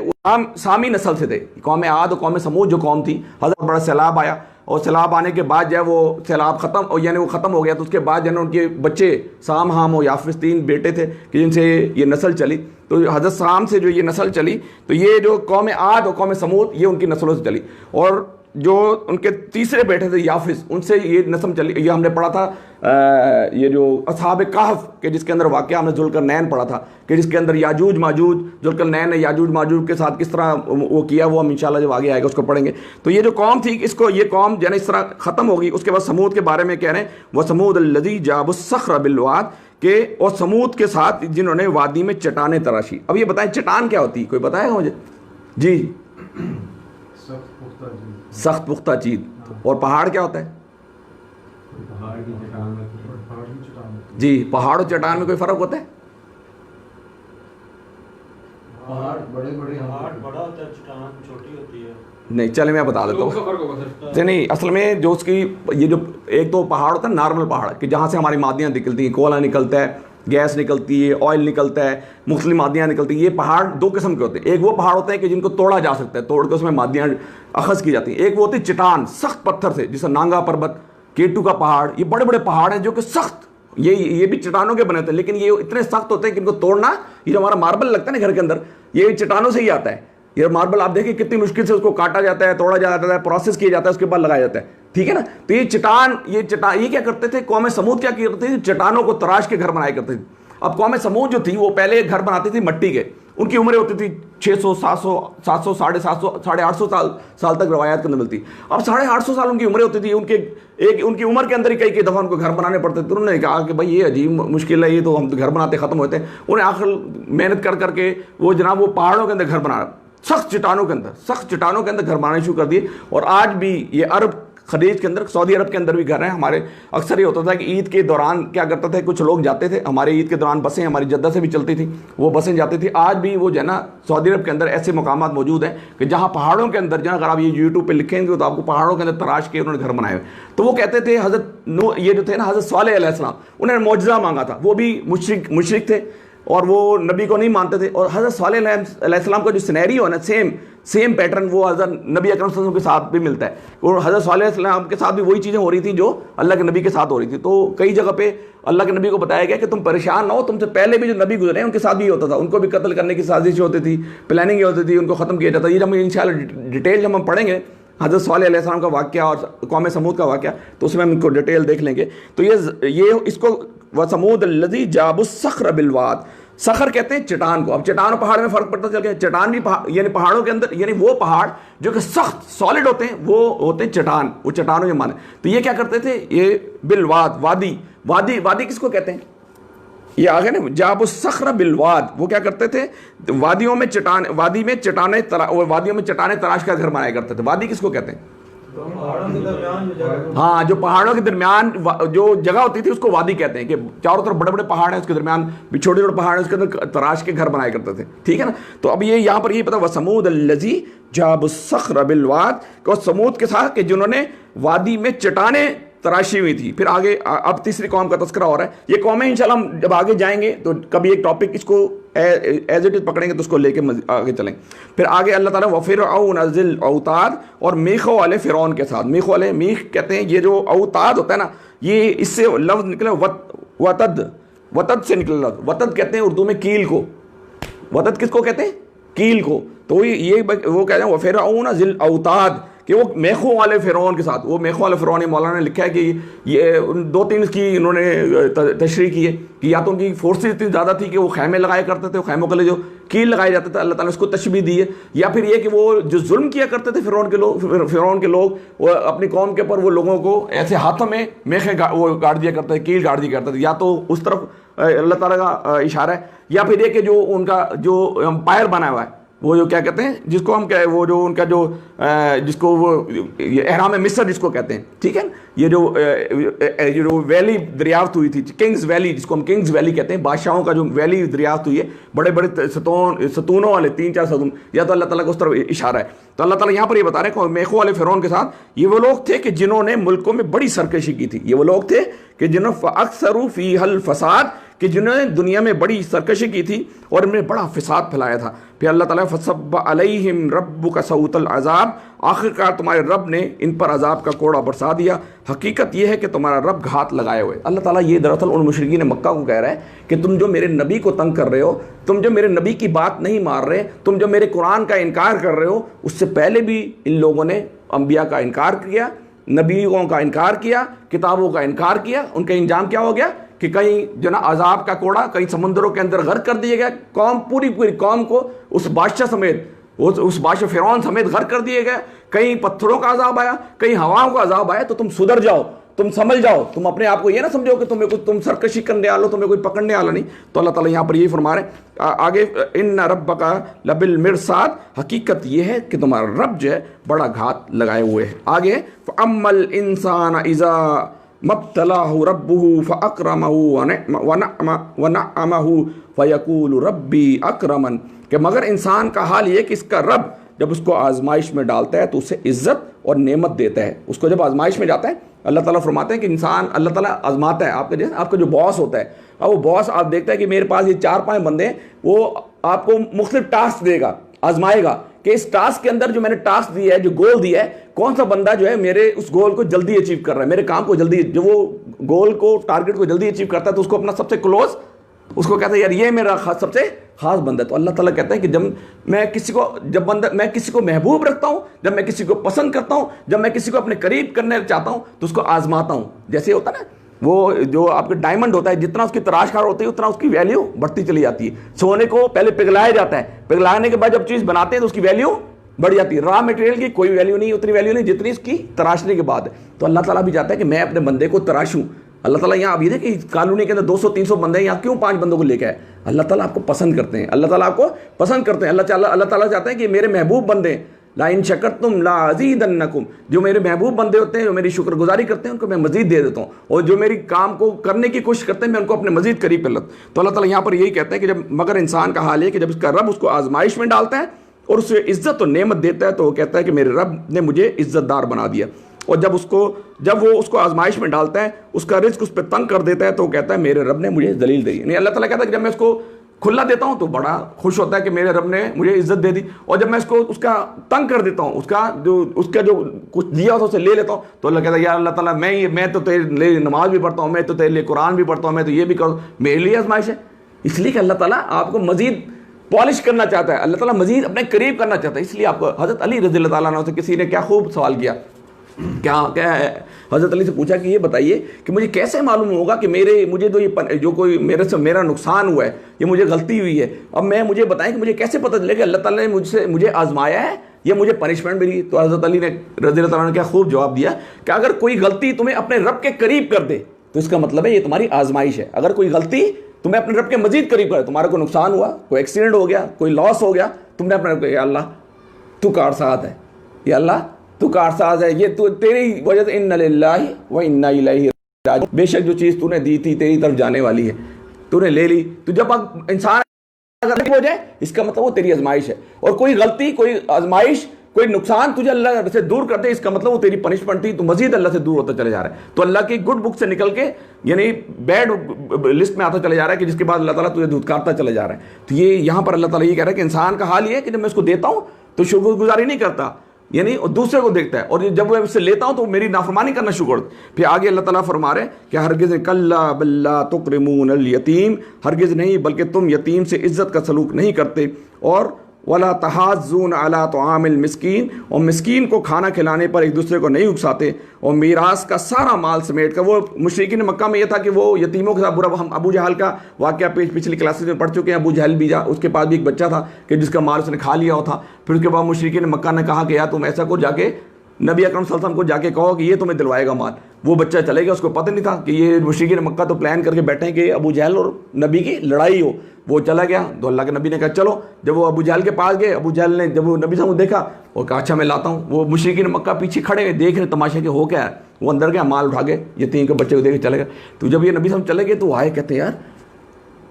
A: सामी नस्ल से थे। कौम आद और कौम समूद जो कौम थी, हज़रत बड़ा सैलाब आया, और सैलाब आने के बाद जब वो सैलाब ख़त्म, यानी वो ख़त्म हो गया, तो उसके बाद जो उनके बच्चे साम, हाम और याफिस 3 बेटे थे कि जिनसे ये नस्ल चली। तो हज़रत साम से जो ये नस्ल चली, तो ये जो कौम आद और कौम समूद, ये उनकी नस्लों से चली। और जो उनके तीसरे बेटे थे याफिस, उनसे ये नस्ल चली। ये हमने पढ़ा था ये जो असहाब कहफ के, जिसके अंदर वाक़या हमने जुल्करनैन पढ़ा था, कि जिसके अंदर याजूज माजूज, जुल्करनैन ने याजूज माजूज के साथ किस तरह वो किया, वो हम इंशाल्लाह जब आगे आएगा उसको पढ़ेंगे। तो ये जो कौम थी, इसको ये कौम जो है इस तरह ख़त्म होगी। उसके बाद समूद के बारे में कह रहे हैं, वह समूद अल्लज़ी जाबुस्सख्र बिलवाद के, और समूद के साथ जिन्होंने वादी में चट्टानें तराशी। अब ये बताएं चट्टान क्या होती है, कोई बताएगा मुझे जी। सख्त पुख्ता चीज। और पहाड़ क्या होता है जी, पहाड़ और चट्टान में कोई फर्क होता है?
B: पहाड़ बड़े बड़ा होता है, चट्टान छोटी होती है।
A: नहीं, चले मैं बता देता हूँ। नहीं, असल में जो उसकी ये जो एक तो पहाड़ होता है नॉर्मल पहाड़, कि जहाँ से हमारी मादियाँ निकलती हैं, कोयला निकलता है, गैस निकलती है, ऑयल निकलता है, मुख्तलिफ मादियाँ निकलती हैं। ये पहाड़ 2 किस्म के होते हैं। एक वो पहाड़ होते हैं कि जिनको तोड़ा जा सकता है, तोड़ के उसमें मादियाँ अखज़ की जाती हैं। एक वो होती है चट्टान, सख्त पत्थर से, जैसे नांगा पर्वत, केटू का पहाड़, ये बड़े बड़े पहाड़ हैं जो कि सख्त, ये भी चट्टानों के बने होते हैं, लेकिन ये इतने सख्त होते हैं कि इनको तोड़ना, ये जो हमारा मार्बल लगता है ना घर के अंदर, ये चट्टानों से ही आता है। ये मार्बल आप देखिए कितनी मुश्किल से उसको काटा जाता है, तोड़ा जाता है, प्रोसेस किया जाता है, उसके बाद लगाया जाता है, ठीक है ना। तो ये चट्टान ये क्या करते थे, कौम समूद क्या करते थे, चट्टानों को तराश के घर बनाया करते थे। अब कौम समूद जो थी वो पहले घर बनाती थी मिट्टी के, उनकी उम्रें होती थी 600, 700, 700, 750, 850 साल तक रवायात के अंदर मिलती। अब 850 साल उनकी उम्रें होती थी, उनकी उम्र के अंदर ही कई दफ़ा उनको घर बनाने पड़ते थे। उन्होंने कहा कि भाई ये अजीब मुश्किल है, ये तो हम घर बनाते ख़त्म होते हैं। उन्हें आखिर मेहनत कर करके वो जनाब वो पहाड़ों के अंदर घर बनाना, सख्त चट्टानों के अंदर घर बनाने शुरू कर दिए। और आज भी ये अरब खलीज के अंदर, सऊदी अरब के अंदर भी घर हैं हमारे। अक्सर ये होता था कि ईद के दौरान क्या करता था, कुछ लोग जाते थे, हमारे ईद के दौरान बसें हमारी जद्दा से भी चलती थी, वो बसें जाती थी। आज भी वो जो है ना सऊदी अरब के अंदर ऐसे मकामात मौजूद हैं कि जहाँ पहाड़ों के अंदर, जहाँ अगर आप ये यूट्यूब पे लिखेंगे तो आपको पहाड़ों के अंदर तराश के उन्होंने घर बनाए हुए। तो वो कहते थे ये जो थे ना हज़रत सालेह अलैहिस्सलाम, उन्होंने मौजज़ा मांगा था, वो भी मुशरिक थे और वो नबी को नहीं मानते थे। और हज़रत सालेह अलैहिस्सलाम का जो सिनेरियो है ना, सेम पैटर्न वो हज़रत नबी अकरम सल्लल्लाहु अलैहि वसल्लम के साथ भी मिलता है। और हज़रत सालेह अलैहिस्सलाम के साथ भी वही चीज़ें हो रही थी जो अल्लाह के नबी के साथ हो रही थी। तो कई जगह पे अल्लाह के नबी को बताया गया कि तुम परेशान ना हो, तुमसे पहले भी जो नबी गुजरे हैं उनके साथ भी होता था, उनको भी कत्ल करने की साजिश होती थी, प्लानिंग होती थी, उनको ख़त्म किया जाता। ये जब इंशाअल्लाह डिटेल जब हम पढ़ेंगे हज़रत सालेह अलैहिस्सलाम का वाक़या और कौम समूद का वाक़या, तो उसमें हम इनको डिटेल देख लेंगे। तो ये इसको व समूद लज़ी जाबुस्सख्र बिलवाद, सखर कहते हैं चट्टान को। अब चट्टान और पहाड़ में फर्क पड़ता चल गया। चट्टान भी यानी पहाड़ों के अंदर, यानी वो पहाड़ जो कि सख्त सॉलिड होते हैं वो होते हैं चट्टान, वो चट्टानों के माने। तो ये क्या करते थे, ये बिलवाद, वादी किसको कहते हैं, ये आगे ना जाबुस्सख्र बिलवाद, वो क्या करते थे, वादियों में चट्टाने तराश कर घर बनाया करते थे। वादी किसको कहते हैं, हाँ, जो पहाड़ों के दरमियान जो जगह होती थी उसको वादी कहते हैं, कि चारों तरफ बड़े बड़े पहाड़ हैं, उसके दरमियान भी छोटे छोटे पहाड़ हैं, उसके अंदर तराश के घर बनाया करते थे, ठीक है ना। तो अब ये यहाँ पर ये पता वसमूद लज़ी जाबुस्सख्र बिलवाद, समूद के साथ कि जिन्होंने वादी में चट्टाने तराशी हुई थी। फिर आगे अब तीसरी कौम का तस्करा हो रहा है। ये कौमें इंशाल्लाह हम जब आगे जाएंगे तो कभी एक टॉपिक इसको एज इट इज पकड़ेंगे तो उसको लेके आगे चलेंगे। फिर आगे अल्लाह ताला वफ़िरऔन ज़िल औताद, और मीखों वाले फ़िरौन के साथ। मीख कहते हैं, ये जो औताद होता है ना, ये इससे लफ्ज़ निकला वतद से निकला लफ्ज़। वतद कहते हैं उर्दू में कील को। वतद किसको कहते हैं, कील को। तो ये वो कहते हैं वफ़िरऔन ज़िल औताद, कि वो मेखों वाले फ़िरौन के साथ। वो मेखों वाले फ़िरौन, मौलाना ने लिखा है कि ये 2-3 इसकी इन्होंने तशरीह की है कि या तो उनकी फोर्सेस इतनी ज़्यादा थी कि वो खैमे लगाया करते थे, खैमों के लिए जो कील लगाए जाते थे, अल्लाह ताला ने उसको तशबीह दी है। या फिर ये कि वो जो जुल्म किया करते थे फ़िरौन के लोग वो अपनी कौम के ऊपर वो लोगों को ऐसे हाथों में मेखे वो गाड़ दिया करते थे, कील गाड़ दिया करते थे। या तो उस तरफ अल्लाह ताला का इशारा है, या फिर ये कि जो उनका जो एम्पायर बना हुआ है, वो जो क्या कहते हैं, जिसको हम क्या, वो जो उनका जो जिसको वो एहराम मिस्र जिसको कहते हैं, ठीक है। ये जो वैली दरियाफ्त हुई थी, किंग्स वैली, जिसको हम किंग्स वैली कहते हैं, बादशाहों का जो वैली दरियाफ्त हुई है, बड़े बड़े सतूनों वाले 3-4 सतून, या तो अल्लाह ताला का उस तरफ इशारा है। तो अल्लाह ताला यहाँ पर ये बता रहे हैं मेखों वाले फ़िरौन के साथ। ये वो लोग थे कि जिन्होंने मुल्कों में बड़ी सरकशी की थी। ये वो लोग थे कि जिन्होंने अक्सरू फी हल फसाद, कि जिन्होंने दुनिया में बड़ी सरकशी की थी और इनमें बड़ा फिसाद फैलाया था। फिर अल्लाह ताला फसब्ब अलैहिम रब्बुका सऊतल अज़ाब, आखिरकार तुम्हारे रब ने इन पर अजाब का कोड़ा बरसा दिया। हकीकत यह है कि तुम्हारा रब घात लगाए हुए। अल्लाह ताला ये दरअसल उन मुशरिकीन मक्का को कह रहा है कि तुम जो मेरे नबी को तंग कर रहे हो, तुम जो मेरे नबी की बात नहीं मार रहे, तुम जो मेरे कुरान का इनकार कर रहे हो, उससे पहले भी इन लोगों ने अम्बिया का इनकार किया, नबियों का इनकार किया, किताबों का इनकार किया। उनका इंजाम क्या हो गया कि कहीं जो ना अजाब का कोड़ा कहीं समुद्रों के अंदर गर्क कर दिया गया, कौम पूरी कौम को उस बादशाह समेत, उस बादशाह फ़िरौन समेत गर्क कर दिया गया। कहीं पत्थरों का अजाब आया, कहीं हवाओं का अजाब आया। तो तुम सुधर जाओ, तुम समझ जाओ, तुम अपने आप को ये ना समझो कि तुम सरकशी करने वालो, तुम्हें कोई पकड़ने वाला नहीं। तो अल्लाह ताला यहाँ पर यही फरमा रहे आगे, इन्ना रब्बका लबिल मिरसाद, हकीकत यह है कि तुम्हारा रब जो है बड़ा घात लगाए हुए है। आगे अम्मल इंसान इज़ा मब्तलाहु रब्बुहु फ़अक्रमहु वनअमहु फ़यक़ूलु रब्बी अक्रमन, कि मगर इंसान का हाल ये कि इसका रब जब उसको आजमाइश में डालता है तो उसे इज़्ज़त और नेमत देता है। उसको जब आजमाइश में जाता है, अल्लाह ताला फरमाते हैं कि इंसान, अल्लाह ताला आजमाता है आपके जैसे, आपका जो बॉस होता है, अब वो बॉस आप देखता है कि मेरे पास ये 4-5 बंदे हैं, वो आपको मुख्तलिफ टास्क देगा, आजमाएगा कि इस टास्क के अंदर जो मैंने टास्क दिया है, जो गोल दिया है, कौन सा बंदा जो है मेरे उस गोल को जल्दी अचीव कर रहा है, मेरे काम को जल्दी, जो वो गोल को टारगेट को जल्दी अचीव करता है तो उसको अपना सबसे क्लोज उसको कहता है यार ये मेरा सबसे खास बंदा है। तो अल्लाह ताला कहते हैं कि जब मैं किसी को महबूब रखता हूँ, जब मैं किसी को पसंद करता हूँ, जब मैं किसी को अपने करीब करने चाहता हूँ तो उसको आजमाता हूँ। जैसे होता है ना वो जो आपके डायमंड होता है, जितना उसकी तराशखार होती है उतना उसकी वैल्यू बढ़ती चली जाती है। सोने को पहले पिघलाया जाता है, पिघलाने के बाद जब चीज़ बनाते हैं तो उसकी वैल्यू बढ़ जाती है। रॉ मटेरियल की कोई वैल्यू नहीं, उतनी वैल्यू नहीं जितनी इसकी तराशने के बाद है। तो अल्लाह ताला भी चाहता है कि मैं अपने बंदे को तराशूं। अल्लाह ताला यहाँ अभी कि कॉलोनी के अंदर 200-300 बंदे हैं, यहाँ क्यों 5 बंदों को लेकर आए? अल्लाह ताला आपको पसंद करते हैं, अल्लाह ताला आपको पसंद करते हैं। अल्लाह ताला चाहते हैं कि मेरे महबूब बंदे ला इन शकरतुम ला अज़ीदन्नकुम, जो मेरे महबूब बंदे होते हैं, जो मेरी शुक्रगुजारी करते हैं, उनको मैं मजीद दे देता हूँ, और जो मेरी काम को करने की कोशिश करते हैं मैं उनको अपने मजीद करीब कर लेता हूँ। तो अल्लाह ताला यहाँ पर यही कहते हैं कि जब मगर इंसान का हाल है कि जब इसका रब उसको आजमाइश में डालता है और उसे इज्जत और नेमत देता है तो वो कहता है कि मेरे रब ने मुझे इज्जतदार बना दिया। और जब वो उसको आजमाइश में डालता है, उसका रिस्क उस पर तंग कर देता है तो वो कहता है मेरे रब ने मुझे जलील दी। नहीं, अल्लाह ताला कहता है कि जब मैं उसको खुला देता हूँ तो बड़ा खुश होता है कि मेरे रब ने मुझे इज्जत दे दी, और जब मैं उसका तंग कर देता हूँ, उसका जो कुछ दिया होता है उसे ले लेता हूँ, तो अल्लाह कहता है यार अल्लाह ताला मैं तो तेरे लिए नमाज भी पढ़ता हूँ, मैं तो तेरे लिए कुरान भी पढ़ता हूँ, मैं तो ये भी करूँ, मेरे लिए आजमाइश है। इसलिए कि अल्लाह ताला आपको मजीद पॉलिश करना चाहता है, अल्लाह ताला मजीद अपने करीब करना चाहता है। इसलिए आपको हज़रत अली रज़ी अल्लाह ताला अन्हु से किसी ने क्या खूब सवाल किया, क्या है, हज़रत अली से पूछा कि ये बताइए कि मुझे कैसे मालूम होगा कि मुझे जो कोई मेरे से मेरा नुकसान हुआ है, ये मुझे गलती हुई है, अब मुझे बताएं कि मुझे कैसे पता चले कि अल्लाह ताला ने मुझे आजमाया है या मुझे पनिशमेंट मिली। तो हज़रत अली ने रज़ी अल्लाह ताला ने क्या खूब जवाब दिया कि अगर कोई गलती तुम्हें अपने रब के करीब कर दे तो इसका मतलब है ये तुम्हारी आजमाइश है। अगर कोई गलती तुम्हें अपने रब के मजीद करीब करे, तुम्हारा कोई नुकसान हुआ, कोई एक्सीडेंट हो गया, कोई लॉस हो गया, तुमने अपने रब को या अल्लाह तू कारसाज है, या अल्लाह तू कारसाज है, ये तू तेरी वजह से इन्ना लिल्लाहि व इन्ना इलैहि राजिऊन, बेशक जो चीज़ तूने दी थी तेरी तरफ जाने वाली है, तूने ले ली। तो जब इंसान अगर हो जाए इसका मतलब वो तेरी आजमाइश है, और कोई गलती, कोई आजमाइश, कोई नुकसान तुझे अल्लाह से दूर कर दे इसका मतलब वो तेरी पनिशमेंट थी, तो मजीद अल्लाह से दूर होता चले जा रहा है। तो अल्लाह की गुड बुक से निकल के यानी बैड लिस्ट में आता चले जा रहा है कि जिसके बाद अल्लाह ताला तुझे धुतकारता चले जा रहा है। तो ये यहाँ पर अल्लाह ताला ये कह रहा है कि इंसान का हाल ये है कि जब मैं उसको देता हूँ तो शुक्रगुजारी नहीं करता, यानी दूसरे को देखता है, और जब मैं उससे लेता हूँ तो मेरी नाफरमानी करना शुरू कर। फिर आगे अल्लाह ताला फरमा रहे कि हरगिज़ कल्ला बल्ला तुकरिमूनल यतीम, हरगिज़ नहीं बल्कि तुम यतीम से इज्जत का सलूक नहीं करते, और वला तहाज़ून अला तुआमिल मिस्कीन, और मिस्कीन को खाना खिलाने पर एक दूसरे को नहीं उकसाते, और मीरास का सारा माल समेट कर। वो मुशरिकीन मक्का में यह था कि वो यतीमों के साथ बुरा, हम अबू जहल का वाक़या पिछली क्लासेस में पढ़ चुके हैं। अबू जहल भी उसके पास भी एक बच्चा था कि जिसका माल उसने खा लिया था। फिर उसके बाद मुशरिकीन मक्का ने कहा कि यार तुम ऐसा को जाके नबी अकरम सल्लल्लाहु अलैहि वसल्लम को जाके कहो कि ये तुम्हें दिलवाएगा माल। वो बच्चा चले गया, उसको पता नहीं था कि ये मुशरिकीन मक्का तो प्लान करके बैठे हैं कि अबू जहल और नबी की लड़ाई हो। वो चला गया तो अल्लाह के नबी ने कहा चलो। जब वो अबू जहल के पास गए, अबू जहल ने जब वो नबी साहब को देखा और कहा अच्छा मैं लाता हूँ। वो मुशरिकीन मक्का पीछे खड़े हुए देख रहे तमाशे के, हो क्या है। वो अंदर गया, माल उठा के यतीम के बच्चे को देख के चले गए। तो जब ये नबी साहब चले गए तो आए, कहते यार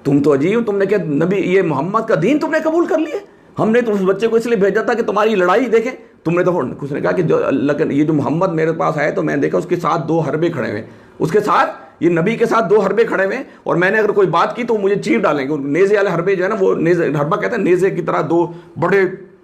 A: तुम तो अजीब, तुमने क्या नबी ये मोहम्मद का दीन तुमने कबूल कर लिया? हमने तो उस बच्चे को इसलिए भेजा था कि तुम्हारी लड़ाई देखें। तुमने तो उसने कहा कि जो अल्लाह ये जो मोहम्मद मेरे पास आया तो मैंने देखा उसके साथ 2 हरबे खड़े हुए, उसके साथ ये नबी के साथ 2 हरबे खड़े हुए, और मैंने अगर कोई बात की तो मुझे चीर डालेंगे। नेज़े वाले हरबे जो है ना, वो नेज़े हरबा कहते हैं, नेज़े की तरह 2 बड़े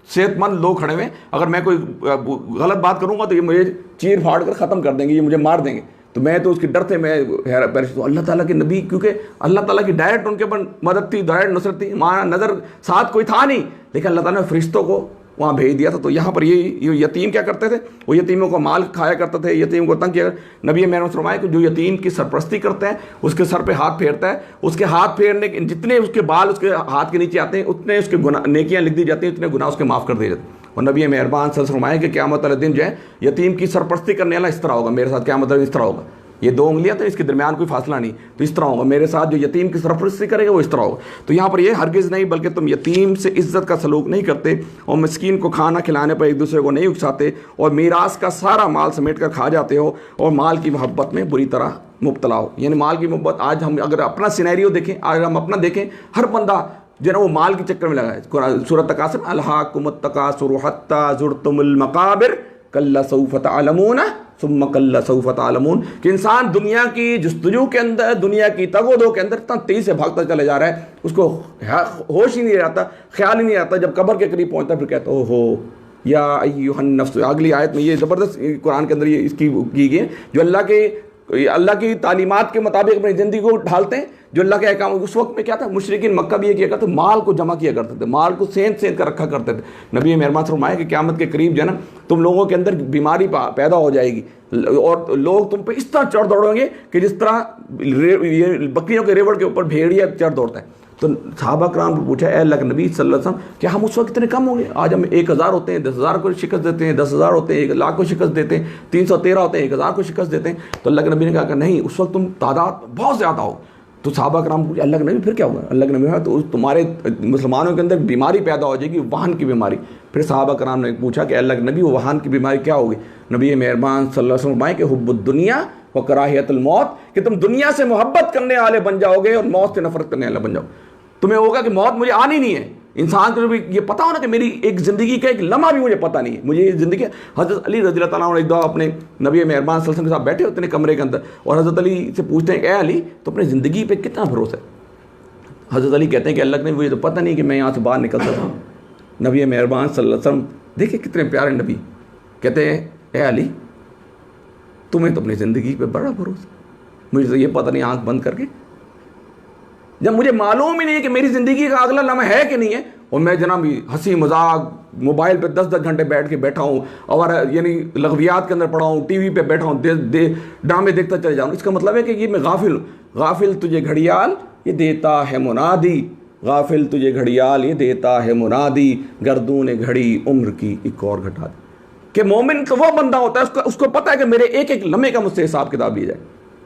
A: सेहतमंद लोग खड़े हुए, अगर मैं कोई गलत बात करूंगा तो ये मुझे चीर फाड़ कर ख़त्म कर देंगे, ये मुझे मार देंगे। तो मैं तो उसके डर थे, मैं तो अल्लाह ताला के नबी, क्योंकि अल्लाह ताला की डायरेक्ट उनके ऊपर मदद थी, डायरेक्ट नुसरत थी, वहाँ नज़र साथ कोई था नहीं, लेकिन अल्लाह ताला ने फरिश्तों को वहाँ भेज दिया था। तो यहाँ पर ये यतीम क्या करते थे, वो यतीमों को माल खाया करते थे, यतीम को तंग किया। नबी मैंने फरमाया कि जो यतीम की सरपरस्ती करता है उसके सर पे हाथ फेरता है, उसके हाथ फेरने के जितने उसके बाल उसके हाथ के नीचे आते हैं उतने उसके गुनाह नेकियाँ लिख दी जाती हैं, उतने गुनाह उसके माफ़ कर दिए जाते हैं। और नबी मेहरबान फरमाया कि क़यामत वाले दिन जो है यतीम की सरपरस्ती करने वाला इस तरह होगा, मेरे साथ क़यामत वाले दिन इस तरह होगा। ये 2 उंगलियां तो इसके दरमियान कोई फासला नहीं, तो इस तरह होगा मेरे साथ जो यतीम की सरपरस्ती करेगा वो इस तरह होगा। तो यहाँ पर ये हरगिज़ नहीं बल्कि तुम यतीम से इज्जत का सलूक नहीं करते, और मिस्कीन को खाना खिलाने पर एक दूसरे को नहीं उकसाते, और मीरास का सारा माल समेट कर खा जाते हो, और माल की मोहब्बत में बुरी तरह मुब्तला हो। यानी माल की मोहब्बत, आज हम अगर अपना सिनेरियो देखें, अगर हम अपना देखें, हर बंदा जो है ना वो माल के चक्कर में लगा है। सूरत तकासुर अलहाकुमुत तकासुर हत्ता ज़ुरतुमुल मकाबिर कल्ला सौफ तअलमून सुम्मा कल्ला सौफ तअलमून, कि इंसान दुनिया की जुस्तजू के अंदर, दुनिया की तगोदो के अंदर इतना तेज़ी से भागता चले जा रहा है, उसको होश ही नहीं रहता, ख्याल ही नहीं आता। जब कब्र के करीब पहुंचता फिर कहता ओहो या अय्युहन नफ्स। अगली आयत में ये ज़बरदस्त कुरान के अंदर ये इसकी की गई है, जो अल्लाह के अल्लाह की तालीमात के मुताबिक अपनी ज़िंदगी को ढालते हैं, जो अल्लाह के अहकाम। उस वक्त में क्या था, मुशरिकीन मक्का भी ये किया करते, माल को जमा किया करते थे, माल को सेंध सेंध कर रखा करते थे। नबी मेहरबान फरमाया कि क़यामत के करीब जो है ना, तुम लोगों के अंदर बीमारी पैदा हो जाएगी और लोग तुम पे इस तरह चढ़ दौड़ेंगे कि जिस तरह बकरियों के रेवड़ के ऊपर भेड़िया चढ़ दौड़ता है। तो सहाबा कराम ने पूछा, अल्लाह के नबी सल्लल्लाहु अलैहि वसल्लम, क्या हम उस वक्त इतने कम होंगे? आज हम 1000 होते हैं, 10,000 को शिकस्त देते हैं, 10,000 होते हैं, 1,00,000 को शिकस्त देते हैं, 313 होते हैं, 1,000 को शिकस्त देते हैं। तो अल्लाह के नबी ने कहा कि नहीं, उस वक्त तुम तादाद बहुत ज़्यादा हो। तो सहाबा कराम पूछे, अल्लाह के नबी फिर क्या होगा? अल्लाह के नबी कहा, तो तुम्हारे मुसलमानों के अंदर बीमारी पैदा हो जाएगी, वाहन की बीमारी। फिर सहाबा कराम ने पूछा कि अल्लाह के नबी, वो वाहन की बीमारी क्या होगी? नबी मेहरबान सल्लल्लाहु अलैहि वसल्लम के हुब्बुद दुनिया व कराहियतुल मौत, कि तुम दुनिया से मोहब्बत करने वाले बन जाओगे और मौत से नफरत करने वाले बन जाओ। तुम्हें होगा कि मौत मुझे आनी नहीं है। इंसान को भी ये पता हो ना कि मेरी एक ज़िंदगी का एक लम्हा भी मुझे पता नहीं है, मुझे ये ज़िंदगी। हज़रत अली रज़ी अल्लाह तआला अन्हु एक दफ़ा अपने नबी मेहरबान सल्लल्लाहु अलैहि वसल्लम के साथ बैठे होते हैं कमरे के अंदर, और हज़रत अली से पूछते हैं कि ए अली, तो अपनी ज़िंदगी पे कितना भरोसा है? हज़रत अली कहते हैं कि अल्लाह ने मुझे तो पता नहीं कि मैं यहाँ से बाहर निकल सकता हूँ। नबी मेहरबान सल्लल्लाहु अलैहि वसल्लम, देखिए कितने प्यारे नबी, कहते हैं ए अली, तुम्हें तो अपनी ज़िंदगी पे बड़ा भरोसा, मुझे तो ये पता नहीं आँख बंद करके, जब मुझे मालूम ही नहीं है कि मेरी ज़िंदगी का अगला लम्हा है कि नहीं है, और मैं जनाब हंसी मजाक मोबाइल पे 10-10 घंटे बैठ के बैठा हूँ, और यानी लग़वियात के अंदर पड़ा हूँ, टीवी पे बैठा हूँ, ड्रामे देखता चले जाऊँ। इसका मतलब है कि ये मैं गाफिल हूँ। गाफिल तुझे घड़ियाल ये देता है मुनादी, गाफिल तुझे घड़ियाल ये देता है मुनादी, गर्दून घड़ी उम्र की एक और घटा दी। कि मोमिन तो वो बंदा होता है, उसको पता है कि मेरे एक एक लम्हे का मुझसे हिसाब किताब लिया जाए,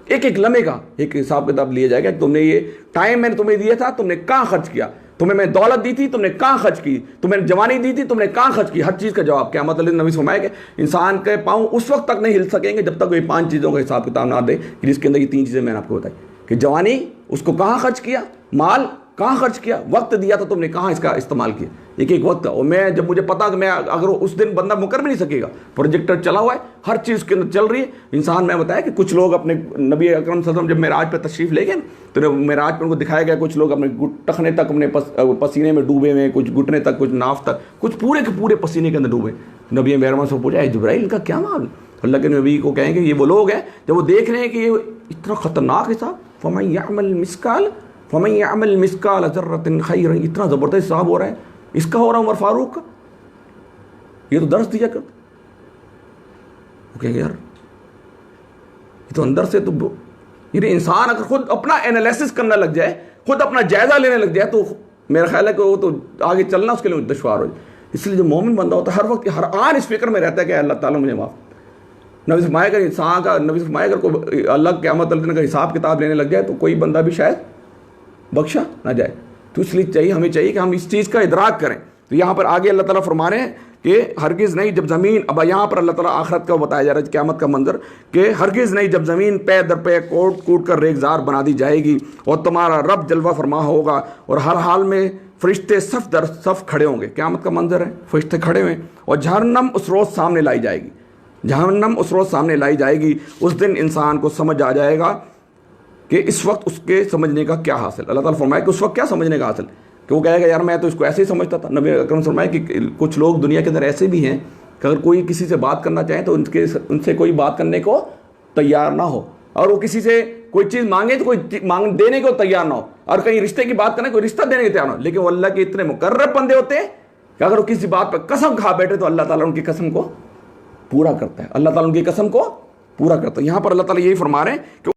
A: एक एक लम्हे का एक हिसाब किताब लिया जाएगा। तुमने ये टाइम मैंने तुम्हें दिया था, तुमने कहाँ खर्च किया? तुम्हें मैं दौलत दी थी, तुमने कहाँ खर्च की? तुम्हें जवानी दी थी, तुमने कहाँ खर्च की? हर चीज़ का जवाब क्या मतलब नबी फरमाया कि इंसान के पाँव उस वक्त तक नहीं हिल सकेंगे जब तक वो 5 चीज़ों का हिसाब किताब ना दे, कि जिसके अंदर ये 3 चीज़ें मैंने आपको बताई कि जवानी उसको कहाँ खर्च किया, माल कहाँ खर्च किया, वक्त दिया तो तुमने कहाँ इसका इस्तेमाल किया, एक एक वक्त। और मैं जब मुझे पता कि मैं अगर उस दिन बंदा मुकर भी नहीं सकेगा, प्रोजेक्टर चला हुआ है, हर चीज़ उसके अंदर चल रही है। इंसान, मैं बताया कि कुछ लोग अपने नबी अकरम सल्लल्लाहु अलैहि वसल्लम जब मेराज पे तशरीफ़ ले गए तो मेराज पे उनको दिखाया गया, कुछ लोग अपने टखने तक अपने पसीने में डूबे हुए, कुछ घुटने तक, कुछ नाफ तक, कुछ पूरे के पूरे पसीने के अंदर डूबे। नबी मेहरबान से पूछा, जिब्राइल इनका क्या माल? अल्लाह के नबी को कहेंगे ये वो लोग हैं जब वो देख रहे हैं कि ये इतना ख़तरनाक हिसाब, फमन यअमल मिस्काल ज़र्रतिन खैरन, इतना ज़बरदस्त हिसाब हो रहा है, इसका हो रहा उमर फारूक का, ये तो दर्स दिया कर। वो कहेंगे यार ये तो अंदर से तो ये इंसान अगर खुद अपना एनालिसिस करने लग जाए, खुद अपना जायज़ा लेने लग जाए, तो मेरा ख्याल है कि वो तो आगे चलना उसके लिए दुश्वार हो जाए। इसलिए जो मोमिन बंदा होता है हर वक्त हर आन इस फिक्र में रहता है कि अल्लाह ताला मुझे माफ़। नबी फरमाया अगर इंसान का, नबी फरमाया अगर कोई अल्लाह क़यामत वाले दिन का हिसाब किताब लेने लग जाए तो कोई बंदा भी शायद बख्शा ना जाए। तो इसलिए हमें चाहिए कि हम इस चीज़ का इदराक करें। तो यहाँ पर आगे अल्लाह ताला फरमा रहे हैं कि हरगिज़ नहीं जब ज़मीन, अब यहाँ पर अल्लाह ताला आखिरत का बताया जा रहा है, क़यामत का मंजर, कि हरगिज़ नहीं जब ज़मीन पे दर पे कूट कूट कर रेगज़ार बना दी जाएगी और तुम्हारा रब जलवा फरमा होगा और हर हाल में फरिश्ते सफ़ दर सफ़ खड़े होंगे। क़यामत का मंजर है, फरिश्ते खड़े हुए, और जहन्नम उस रोज़ सामने लाई जाएगी, जहन्नम उस रोज़ सामने लाई जाएगी। उस दिन इंसान को समझ आ जाएगा कि इस वक्त उसके समझने का क्या हासिल। अल्लाह ताला फरमाया कि उस वक्त क्या समझने का हासिल, कि वो कहेगा यार मैं तो इसको ऐसे ही समझता था। नबी अकरम फरमाया कि कुछ लोग दुनिया के अंदर ऐसे भी हैं कि अगर कोई किसी से बात करना चाहे तो उनसे कोई बात करने को तैयार ना हो, और वो किसी से कोई चीज़ मांगे तो कोई देने को तैयार ना हो, और कहीं रिश्ते की बात करने कोई रिश्ता देने को तैयार ना हो। लेकिन वो अल्लाह के इतने मुकर्रब बंदे होते हैं कि अगर वो किसी बात पर कसम खा बैठे तो अल्लाह ताला उनकी कसम को पूरा करता है, अल्लाह ताला उनकी कसम को पूरा करता है। यहाँ पर अल्लाह ताला यही फरमा रहे हैं कि